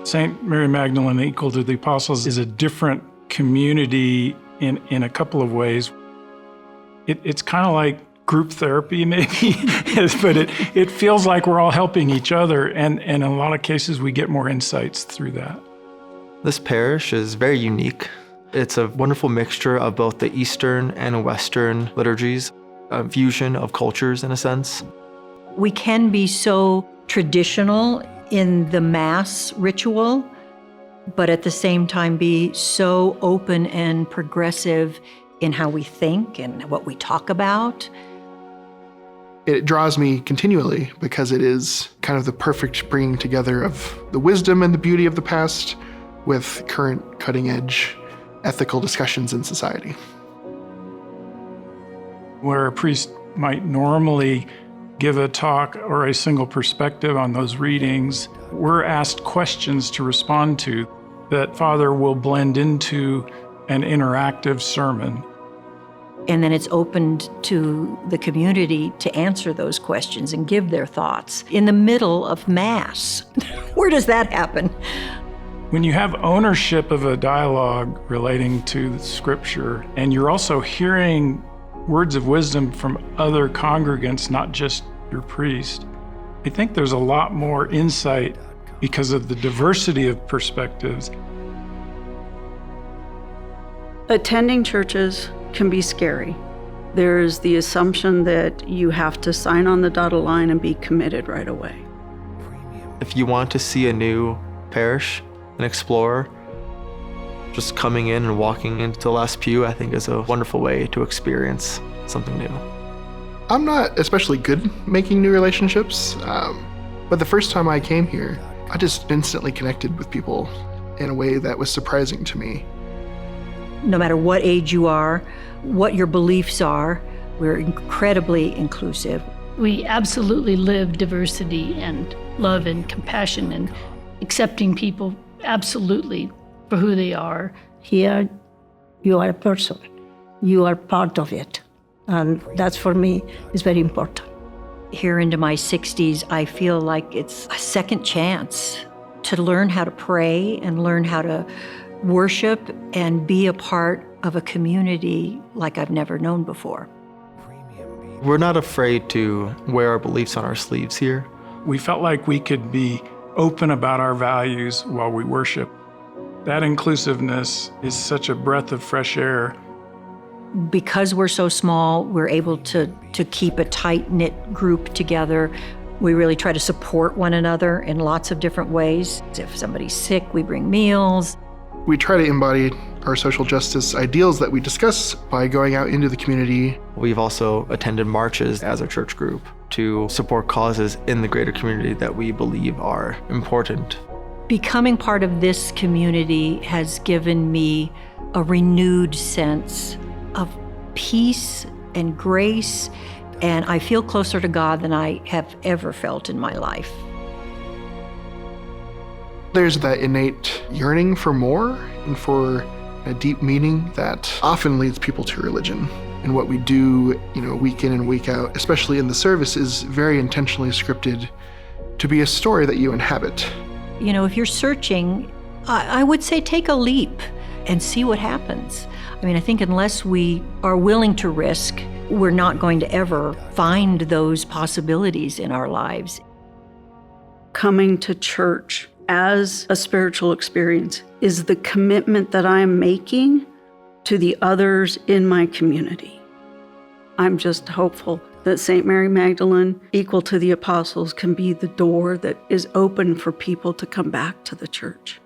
St. Mary Magdalene, equal to the Apostles, is a different community in a couple of ways. It's kind of like group therapy, maybe, but it feels like we're all helping each other, and in a lot of cases, we get more insights through that. This parish is very unique. It's a wonderful mixture of both the Eastern and Western liturgies, a fusion of cultures in a sense. We can be so traditional in the Mass ritual, but at the same time be so open and progressive in how we think and what we talk about. It draws me continually because it is kind of the perfect bringing together of the wisdom and the beauty of the past with current cutting-edge ethical discussions in society. Where a priest might normally give a talk or a single perspective on those readings, we're asked questions to respond to that Father will blend into an interactive sermon. And then it's opened to the community to answer those questions and give their thoughts in the middle of Mass. Where does that happen? When you have ownership of a dialogue relating to the Scripture, and you're also hearing words of wisdom from other congregants, not just your priest, I think there's a lot more insight because of the diversity of perspectives. Attending churches can be scary. There's the assumption that you have to sign on the dotted line and be committed right away. If you want to see a new parish and explore, just coming in and walking into the last pew, I think is a wonderful way to experience something new. I'm not especially good making new relationships, but the first time I came here, I just instantly connected with people in a way that was surprising to me. No matter what age you are, what your beliefs are, we're incredibly inclusive. We absolutely live diversity and love and compassion and accepting people absolutely for who they are. Here, you are a person. You are part of it. And that's, for me, is very important. Here into my 60s, I feel like it's a second chance to learn how to pray and learn how to worship and be a part of a community like I've never known before. We're not afraid to wear our beliefs on our sleeves here. We felt like we could be open about our values while we worship. That inclusiveness is such a breath of fresh air. Because we're so small, we're able to keep a tight-knit group together. We really try to support one another in lots of different ways. If somebody's sick, we bring meals. We try to embody our social justice ideals that we discuss by going out into the community. We've also attended marches as a church group to support causes in the greater community that we believe are important. Becoming part of this community has given me a renewed sense of peace and grace, and I feel closer to God than I have ever felt in my life. There's that innate yearning for more and for a deep meaning that often leads people to religion. And what we do, week in and week out, especially in the service, is very intentionally scripted to be a story that you inhabit. If you're searching, I would say take a leap and see what happens. I think unless we are willing to risk, we're not going to ever find those possibilities in our lives. Coming to church as a spiritual experience is the commitment that I'm making to the others in my community. I'm just hopeful that St. Mary Magdalene, equal to the Apostles, can be the door that is open for people to come back to the church.